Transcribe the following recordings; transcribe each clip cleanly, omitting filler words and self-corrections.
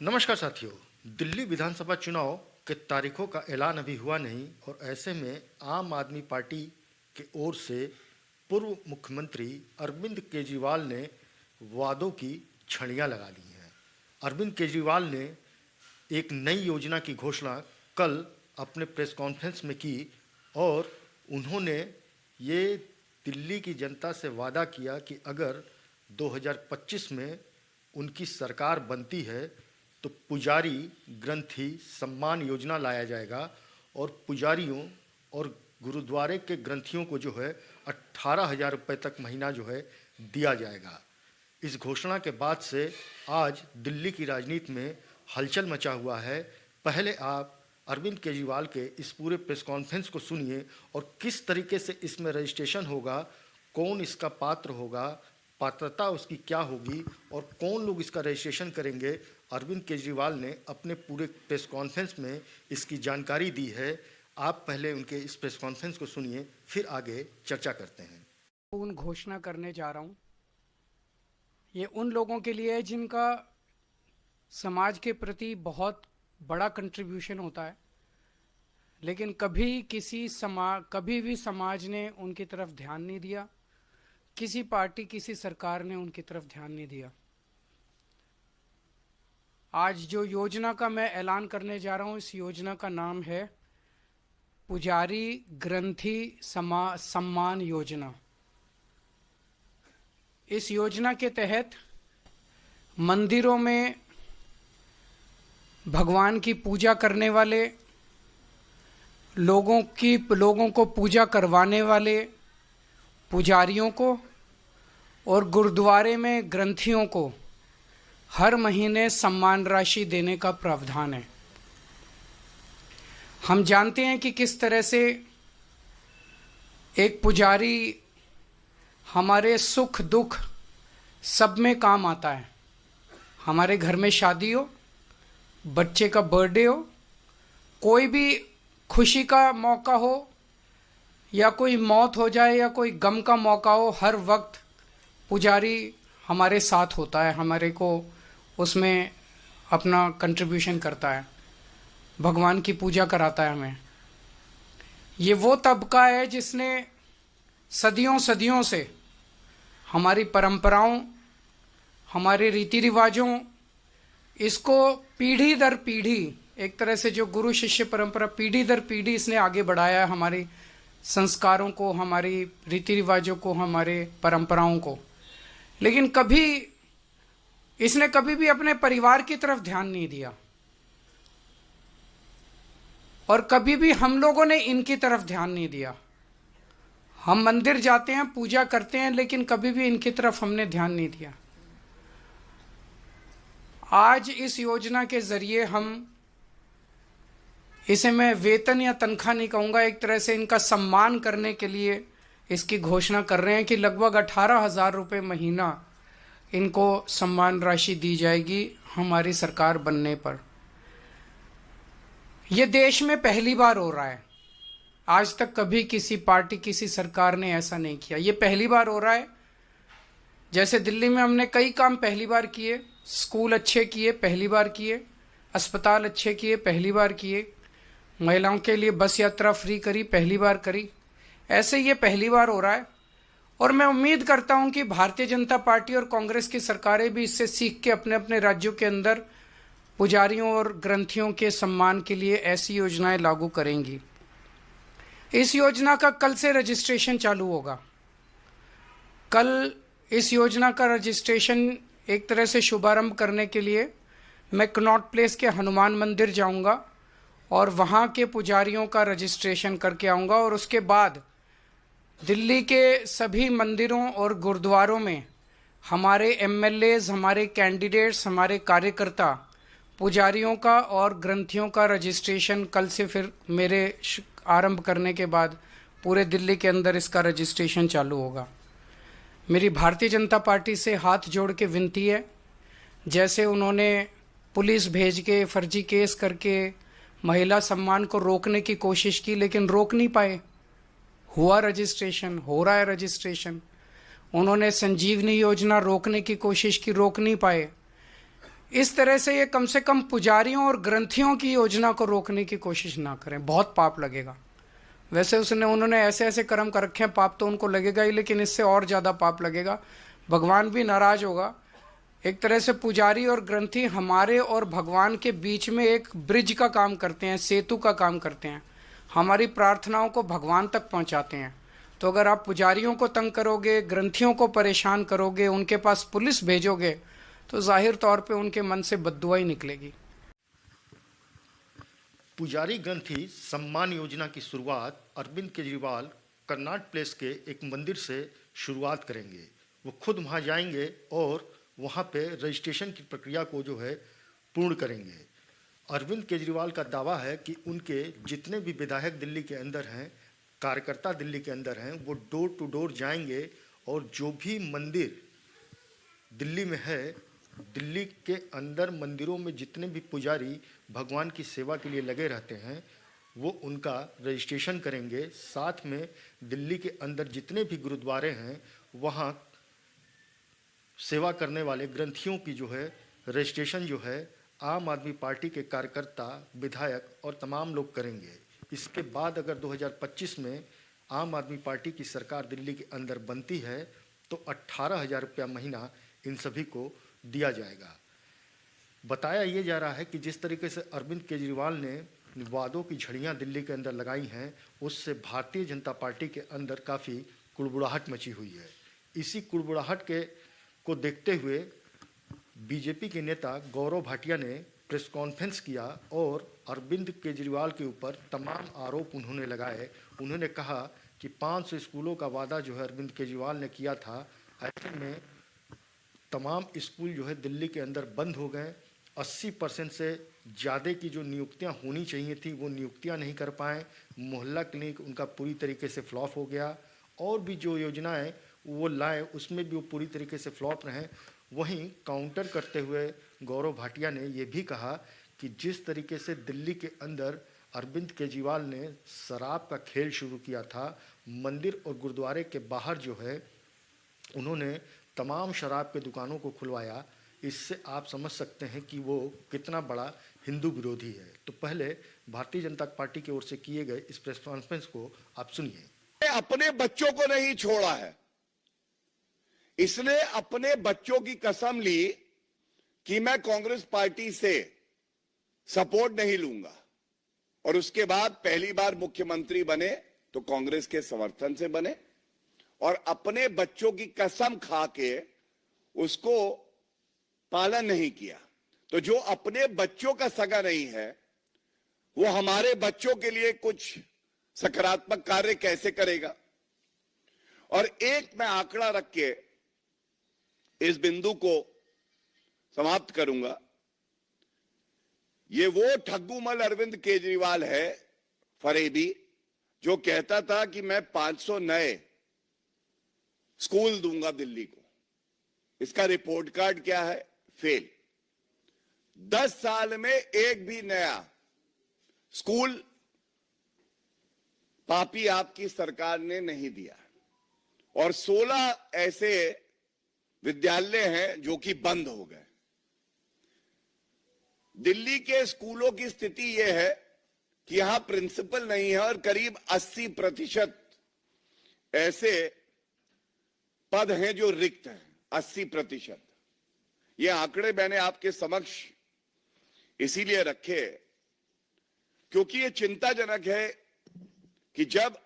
नमस्कार साथियों। दिल्ली विधानसभा चुनाव के तारीखों का ऐलान अभी हुआ नहीं और ऐसे में आम आदमी पार्टी के ओर से पूर्व मुख्यमंत्री अरविंद केजरीवाल ने वादों की छड़ियां लगा दी हैं। अरविंद केजरीवाल ने एक नई योजना की घोषणा कल अपने प्रेस कॉन्फ्रेंस में की और उन्होंने ये दिल्ली की जनता से वादा किया कि अगर 2025 में उनकी सरकार बनती है तो पुजारी ग्रंथी सम्मान योजना लाया जाएगा और पुजारियों और गुरुद्वारे के ग्रंथियों को जो है 18,000 रुपये तक महीना जो है दिया जाएगा। इस घोषणा के बाद से आज दिल्ली की राजनीति में हलचल मचा हुआ है। पहले आप अरविंद केजरीवाल के इस पूरे प्रेस कॉन्फ्रेंस को सुनिए और किस तरीके से इसमें रजिस्ट्रेशन होगा, कौन इसका पात्र होगा, पात्रता उसकी क्या होगी और कौन लोग इसका रजिस्ट्रेशन करेंगे। अरविंद केजरीवाल ने अपने पूरे प्रेस कॉन्फ्रेंस में इसकी जानकारी दी है। आप पहले उनके इस प्रेस कॉन्फ्रेंस को सुनिए, फिर आगे चर्चा करते हैं। उन घोषणा करने जा रहा हूँ, ये उन लोगों के लिए है जिनका समाज के प्रति बहुत बड़ा कंट्रीब्यूशन होता है, लेकिन कभी भी समाज ने उनकी तरफ ध्यान नहीं दिया, किसी पार्टी किसी सरकार ने उनकी तरफ ध्यान नहीं दिया। आज जो योजना का मैं ऐलान करने जा रहा हूँ, इस योजना का नाम है पुजारी ग्रंथी सम्मान योजना। इस योजना के तहत मंदिरों में भगवान की पूजा करने वाले लोगों को पूजा करवाने वाले पुजारियों को और गुरुद्वारे में ग्रंथियों को हर महीने सम्मान राशि देने का प्रावधान है। हम जानते हैं कि किस तरह से एक पुजारी हमारे सुख दुख सब में काम आता है। हमारे घर में शादी हो, बच्चे का बर्थडे हो, कोई भी खुशी का मौका हो या कोई मौत हो जाए या कोई गम का मौका हो, हर वक्त पुजारी हमारे साथ होता है, हमारे को उसमें अपना कंट्रीब्यूशन करता है, भगवान की पूजा कराता है हमें। ये वो तबका है जिसने सदियों से हमारी परंपराओं, हमारे रीति रिवाजों, इसको पीढ़ी दर पीढ़ी, एक तरह से जो गुरु शिष्य परंपरा पीढ़ी दर पीढ़ी इसने आगे बढ़ाया है, हमारी संस्कारों को, हमारी रीति रिवाजों को, हमारे परंपराओं को। लेकिन इसने कभी भी अपने परिवार की तरफ ध्यान नहीं दिया और कभी भी हम लोगों ने इनकी तरफ ध्यान नहीं दिया। हम मंदिर जाते हैं, पूजा करते हैं, लेकिन कभी भी इनकी तरफ हमने ध्यान नहीं दिया। आज इस योजना के जरिए हम इसे मैं वेतन या तनख्वाह नहीं कहूँगा, एक तरह से इनका सम्मान करने के लिए इसकी घोषणा कर रहे हैं कि लगभग 18,000 रुपये महीना इनको सम्मान राशि दी जाएगी हमारी सरकार बनने पर। यह देश में पहली बार हो रहा है। आज तक कभी किसी पार्टी, किसी सरकार ने ऐसा नहीं किया। ये पहली बार हो रहा है। जैसे दिल्ली में हमने कई काम पहली बार किए, स्कूल अच्छे किए, पहली बार किए, अस्पताल अच्छे किए, पहली बार किए, महिलाओं के लिए बस यात्रा फ्री करी, पहली बार करी। ऐसे ये पहली बार हो रहा है और मैं उम्मीद करता हूं कि भारतीय जनता पार्टी और कांग्रेस की सरकारें भी इससे सीख के अपने अपने राज्यों के अंदर पुजारियों और ग्रंथियों के सम्मान के लिए ऐसी योजनाएं लागू करेंगी। इस योजना का कल से रजिस्ट्रेशन चालू होगा। कल इस योजना का रजिस्ट्रेशन एक तरह से शुभारंभ करने के लिए मैं कनॉट प्लेस के हनुमान मंदिर जाऊंगा और वहां के पुजारियों का रजिस्ट्रेशन करके आऊंगा और उसके बाद दिल्ली के सभी मंदिरों और गुरुद्वारों में हमारे एमएलएज, हमारे कैंडिडेट्स, हमारे कार्यकर्ता पुजारियों का और ग्रंथियों का रजिस्ट्रेशन कल से फिर मेरे आरंभ करने के बाद पूरे दिल्ली के अंदर इसका रजिस्ट्रेशन चालू होगा। मेरी भारतीय जनता पार्टी से हाथ जोड़ के विनती है, जैसे उन्होंने पुलिस भेज के फर्जी केस करके महिला सम्मान को रोकने की कोशिश की लेकिन रोक नहीं पाए, हुआ रजिस्ट्रेशन, हो रहा है रजिस्ट्रेशन। उन्होंने संजीवनी योजना रोकने की कोशिश की, रोक नहीं पाए। इस तरह से ये कम से कम पुजारियों और ग्रंथियों की योजना को रोकने की कोशिश ना करें, बहुत पाप लगेगा। वैसे उन्होंने ऐसे ऐसे कर्म कर रखे हैं, पाप तो उनको लगेगा ही, लेकिन इससे और ज़्यादा पाप लगेगा, भगवान भी नाराज होगा। एक तरह से पुजारी और ग्रंथी हमारे और भगवान के बीच में एक ब्रिज का काम करते हैं, सेतु का काम करते हैं, हमारी प्रार्थनाओं को भगवान तक पहुंचाते हैं। तो अगर आप पुजारियों को तंग करोगे, ग्रंथियों को परेशान करोगे, उनके पास पुलिस भेजोगे, तो जाहिर तौर पे उनके मन से बद्दुआ ही निकलेगी। पुजारी ग्रंथी सम्मान योजना की शुरुआत अरविंद केजरीवाल कर्नाट प्लेस के एक मंदिर से शुरुआत करेंगे। वो खुद वहाँ जाएंगे और वहाँ पे रजिस्ट्रेशन की प्रक्रिया को जो है पूर्ण करेंगे। अरविंद केजरीवाल का दावा है कि उनके जितने भी विधायक दिल्ली के अंदर हैं, कार्यकर्ता दिल्ली के अंदर हैं, वो डोर टू डोर जाएंगे और जो भी मंदिर दिल्ली में है, दिल्ली के अंदर मंदिरों में जितने भी पुजारी भगवान की सेवा के लिए लगे रहते हैं, वो उनका रजिस्ट्रेशन करेंगे। साथ में दिल्ली के अंदर जितने भी गुरुद्वारे हैं, वहाँ सेवा करने वाले ग्रंथियों की जो है रजिस्ट्रेशन जो है आम आदमी पार्टी के कार्यकर्ता, विधायक और तमाम लोग करेंगे। इसके बाद अगर 2025 में आम आदमी पार्टी की सरकार दिल्ली के अंदर बनती है तो 18,000 रुपया महीना इन सभी को दिया जाएगा। बताया ये जा रहा है कि जिस तरीके से अरविंद केजरीवाल ने वादों की झड़ियाँ दिल्ली के अंदर लगाई हैं, उससे भारतीय जनता पार्टी के अंदर काफ़ी कुड़बुड़ाहट मची हुई है। इसी कुड़बुड़ाहट को देखते हुए बीजेपी के नेता गौरव भाटिया ने प्रेस कॉन्फ्रेंस किया और अरविंद केजरीवाल के ऊपर तमाम आरोप उन्होंने लगाए। उन्होंने कहा कि 500 स्कूलों का वादा जो है अरविंद केजरीवाल ने किया था, ऐसे में तमाम स्कूल जो है दिल्ली के अंदर बंद हो गए। 80% से ज़्यादा की जो नियुक्तियां होनी चाहिए थी वो नियुक्तियां नहीं कर पाए। मोहल्ला क्लिनिक उनका पूरी तरीके से फ्लॉप हो गया और भी जो योजनाएं वो लाए उसमें भी वो पूरी तरीके से फ्लॉप रहे। वहीं काउंटर करते हुए गौरव भाटिया ने ये भी कहा कि जिस तरीके से दिल्ली के अंदर अरविंद केजरीवाल ने शराब का खेल शुरू किया था, मंदिर और गुरुद्वारे के बाहर जो है उन्होंने तमाम शराब के दुकानों को खुलवाया। इससे आप समझ सकते हैं कि वो कितना बड़ा हिंदू विरोधी है। तो पहले भारतीय जनता पार्टी की ओर से किए गए इस प्रेस कॉन्फ्रेंस को आप सुनिए। अपने बच्चों को नहीं छोड़ा है, इसने अपने बच्चों की कसम ली कि मैं कांग्रेस पार्टी से सपोर्ट नहीं लूंगा, और उसके बाद पहली बार मुख्यमंत्री बने तो कांग्रेस के समर्थन से बने और अपने बच्चों की कसम खा के उसको पालन नहीं किया। तो जो अपने बच्चों का सगा नहीं है वो हमारे बच्चों के लिए कुछ सकारात्मक कार्य कैसे करेगा। और एक मैं आंकड़ा रख के इस बिंदु को समाप्त करूंगा। ये वो ठग्गूमल अरविंद केजरीवाल है, फरेबी, जो कहता था कि मैं 500 नए स्कूल दूंगा दिल्ली को। इसका रिपोर्ट कार्ड क्या है? फेल। 10 साल में एक भी नया स्कूल पापी आपकी सरकार ने नहीं दिया, और 16 ऐसे विद्यालय हैं जो कि बंद हो गए। दिल्ली के स्कूलों की स्थिति यह है कि यहां प्रिंसिपल नहीं है और करीब 80% ऐसे पद हैं जो रिक्त हैं। 80%। ये आंकड़े मैंने आपके समक्ष इसीलिए रखे क्योंकि ये चिंताजनक है कि जब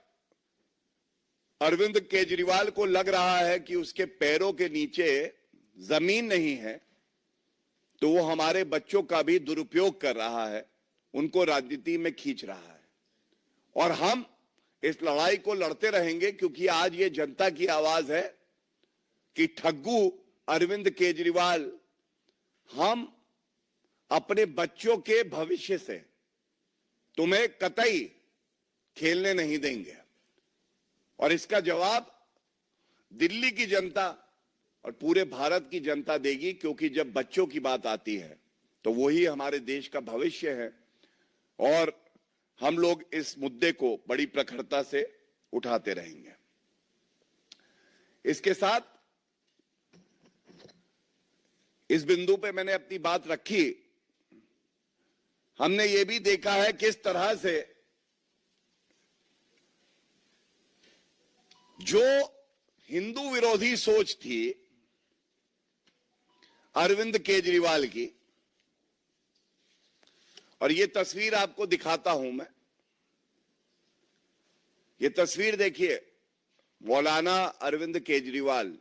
अरविंद केजरीवाल को लग रहा है कि उसके पैरों के नीचे जमीन नहीं है, तो वो हमारे बच्चों का भी दुरुपयोग कर रहा है, उनको राजनीति में खींच रहा है। और हम इस लड़ाई को लड़ते रहेंगे क्योंकि आज ये जनता की आवाज है कि ठग्गू अरविंद केजरीवाल, हम अपने बच्चों के भविष्य से तुम्हें कतई खेलने नहीं देंगे। और इसका जवाब दिल्ली की जनता और पूरे भारत की जनता देगी, क्योंकि जब बच्चों की बात आती है तो वही हमारे देश का भविष्य है। और हम लोग इस मुद्दे को बड़ी प्रखरता से उठाते रहेंगे। इसके साथ इस बिंदु पे मैंने अपनी बात रखी। हमने ये भी देखा है किस तरह से जो हिंदू विरोधी सोच थी अरविंद केजरीवाल की, और ये तस्वीर आपको दिखाता हूं मैं। ये तस्वीर देखिए, मौलाना अरविंद केजरीवाल,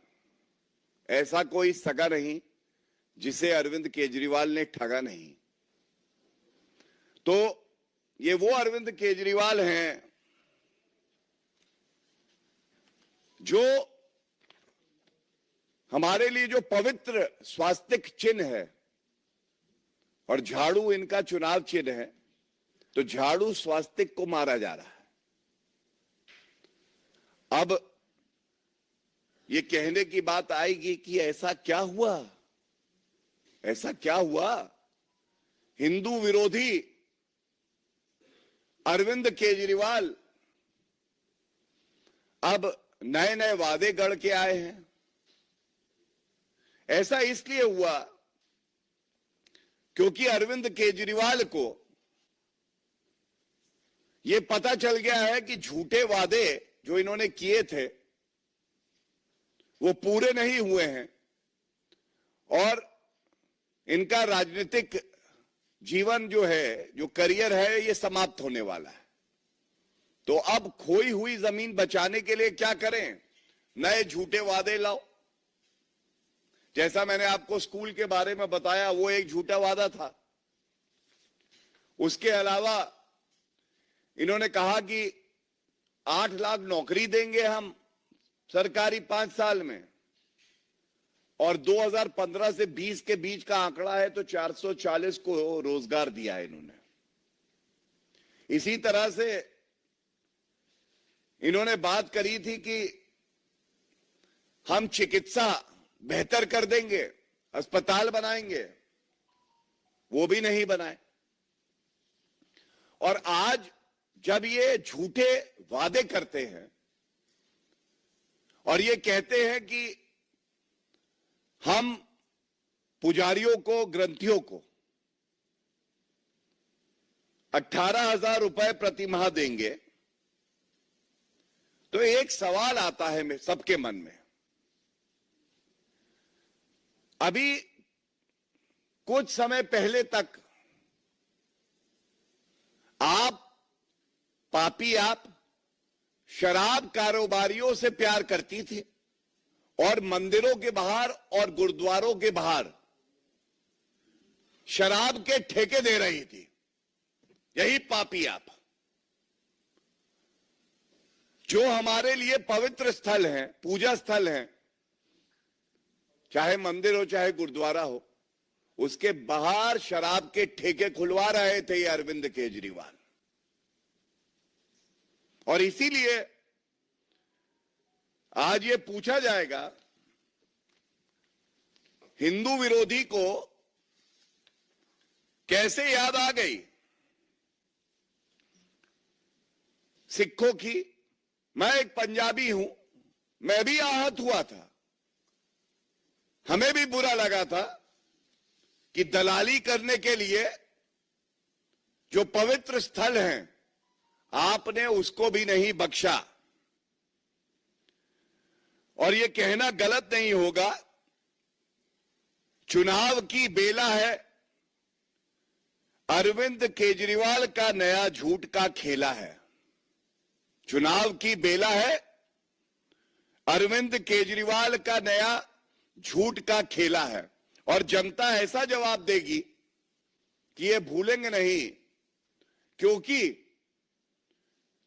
ऐसा कोई सगा नहीं जिसे अरविंद केजरीवाल ने ठगा नहीं। तो ये वो अरविंद केजरीवाल हैं जो हमारे लिए जो पवित्र स्वास्तिक चिन्ह है, और झाड़ू इनका चुनाव चिन्ह है, तो झाड़ू स्वास्तिक को मारा जा रहा है। अब ये कहने की बात आएगी कि ऐसा क्या हुआ, ऐसा क्या हुआ? हिंदू विरोधी अरविंद केजरीवाल अब नए नए वादे गढ़ के आए हैं। ऐसा इसलिए हुआ क्योंकि अरविंद केजरीवाल को यह पता चल गया है कि झूठे वादे जो इन्होंने किए थे वो पूरे नहीं हुए हैं, और इनका राजनीतिक जीवन जो है, जो करियर है, ये समाप्त होने वाला है। तो अब खोई हुई जमीन बचाने के लिए क्या करें? नए झूठे वादे लाओ। जैसा मैंने आपको स्कूल के बारे में बताया, वो एक झूठा वादा था। उसके अलावा इन्होंने कहा कि 8 लाख नौकरी देंगे हम सरकारी 5 साल में, और 2015 से 20 के बीच का आंकड़ा है तो 440 को रोजगार दिया है इन्होंने। इसी तरह से इन्होंने बात करी थी कि हम चिकित्सा बेहतर कर देंगे, अस्पताल बनाएंगे, वो भी नहीं बनाए। और आज जब ये झूठे वादे करते हैं और ये कहते हैं कि हम पुजारियों को, ग्रंथियों को 18,000 रुपए प्रति माह देंगे, तो एक सवाल आता है सबके मन में। अभी कुछ समय पहले तक आप शराब कारोबारियों से प्यार करती थी और मंदिरों के बाहर और गुरुद्वारों के बाहर शराब के ठेके दे रही थी। यही पापी आप, जो हमारे लिए पवित्र स्थल हैं, पूजा स्थल हैं, चाहे मंदिर हो चाहे गुरुद्वारा हो, उसके बाहर शराब के ठेके खुलवा रहे थे ये अरविंद केजरीवाल। और इसीलिए आज ये पूछा जाएगा, हिंदू विरोधी को कैसे याद आ गई सिखों की। मैं एक पंजाबी हूं, मैं भी आहत हुआ था, हमें भी बुरा लगा था कि दलाली करने के लिए जो पवित्र स्थल हैं आपने उसको भी नहीं बख्शा। और यह कहना गलत नहीं होगा, चुनाव की बेला है, अरविंद केजरीवाल का नया झूठ का खेला है। चुनाव की बेला है, अरविंद केजरीवाल का नया झूठ का खेला है, और जनता ऐसा जवाब देगी कि ये भूलेंगे नहीं, क्योंकि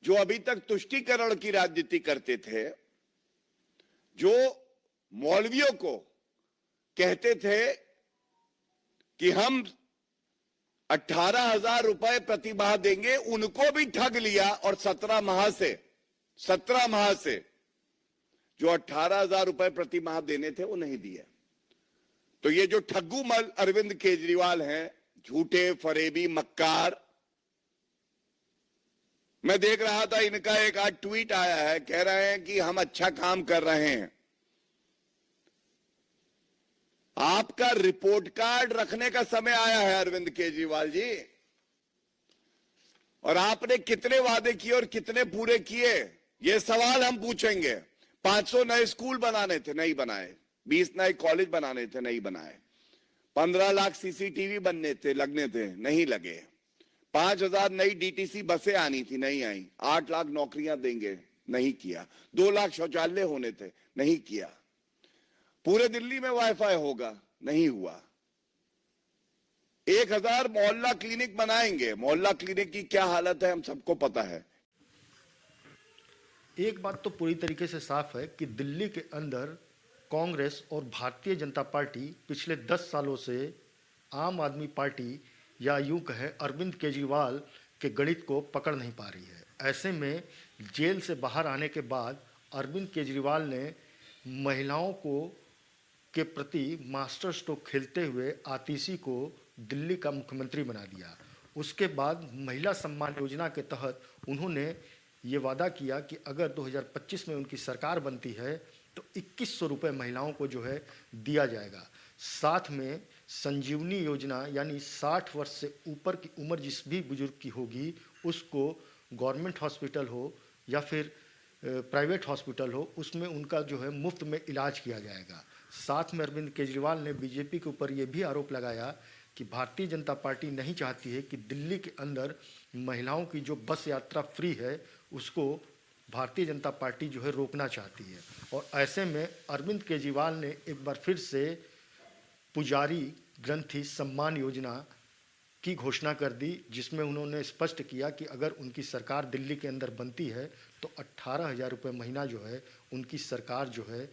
जो अभी तक तुष्टीकरण की राजनीति करते थे, जो मौलवियों को कहते थे कि हम 18,000 रुपए प्रति माह देंगे, उनको भी ठग लिया, और 17 माह से जो 18,000 रुपए प्रति माह देने थे वो नहीं दिए। तो ये जो ठग्गू मल अरविंद केजरीवाल हैं, झूठे, फरेबी, मक्कार। मैं देख रहा था इनका एक आज ट्वीट आया है, कह रहे हैं कि हम अच्छा काम कर रहे हैं। आपका रिपोर्ट कार्ड रखने का समय आया है अरविंद केजरीवाल जी। और आपने कितने वादे किए और कितने पूरे किए, ये सवाल हम पूछेंगे। 500 नए स्कूल बनाने थे, नहीं बनाए। 20 नए कॉलेज बनाने थे, नहीं बनाए। 15 लाख सीसीटीवी बनने थे, लगने थे, नहीं लगे। 5000 नई डीटीसी बसें आनी थी, नहीं आई। 8 लाख नौकरियां देंगे, नहीं किया। 2 लाख शौचालय होने थे, नहीं किया। पूरे दिल्ली में वाईफाई होगा, नहीं हुआ। 1000 मोहल्ला क्लिनिक बनाएंगे। मोहल्ला क्लिनिक की क्या हालत है हम सबको पता है। एक बात तो पूरी तरीके से साफ है कि दिल्ली के अंदर कांग्रेस और भारतीय जनता पार्टी पिछले 10 सालों से आम आदमी पार्टी या यूं कहे अरविंद केजरीवाल के गणित को पकड़ नहीं पा रही है। ऐसे में जेल से बाहर आने के बाद अरविंद केजरीवाल ने महिलाओं को के प्रति मास्टर स्ट्रोक खेलते हुए आतिशी को दिल्ली का मुख्यमंत्री बना दिया। उसके बाद महिला सम्मान योजना के तहत उन्होंने ये वादा किया कि अगर 2025 में उनकी सरकार बनती है तो 2100 रुपये महिलाओं को जो है दिया जाएगा। साथ में संजीवनी योजना यानी 60 वर्ष से ऊपर की उम्र जिस भी बुजुर्ग की होगी उसको गवर्नमेंट हॉस्पिटल हो या फिर प्राइवेट हॉस्पिटल हो, उसमें उनका जो है मुफ्त में इलाज किया जाएगा। साथ में अरविंद केजरीवाल ने बीजेपी के ऊपर ये भी आरोप लगाया कि भारतीय जनता पार्टी नहीं चाहती है कि दिल्ली के अंदर महिलाओं की जो बस यात्रा फ्री है उसको भारतीय जनता पार्टी जो है रोकना चाहती है। और ऐसे में अरविंद केजरीवाल ने एक बार फिर से पुजारी ग्रंथी सम्मान योजना की घोषणा कर दी, जिसमें उन्होंने स्पष्ट किया कि अगर उनकी सरकार दिल्ली के अंदर बनती है तो 18,000 रुपये महीना जो है उनकी सरकार जो है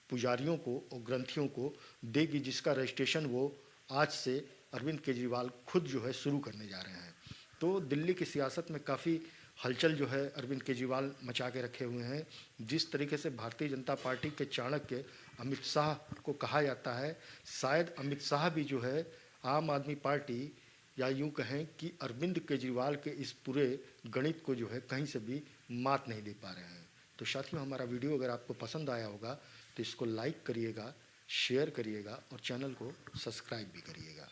पुजारियों को और ग्रंथियों को देगी, जिसका रजिस्ट्रेशन वो आज से अरविंद केजरीवाल खुद जो है शुरू करने जा रहे हैं। तो दिल्ली की सियासत में काफ़ी हलचल जो है अरविंद केजरीवाल मचा के रखे हुए हैं। जिस तरीके से भारतीय जनता पार्टी के चाणक्य अमित शाह को कहा जाता है, शायद अमित शाह भी जो है आम आदमी पार्टी या यूं कहें कि अरविंद केजरीवाल के इस पूरे गणित को जो है कहीं से भी मात नहीं दे पा रहे हैं। तो साथियों, हमारा वीडियो अगर आपको पसंद आया होगा तो इसको लाइक करिएगा, शेयर करिएगा और चैनल को सब्सक्राइब भी करिएगा।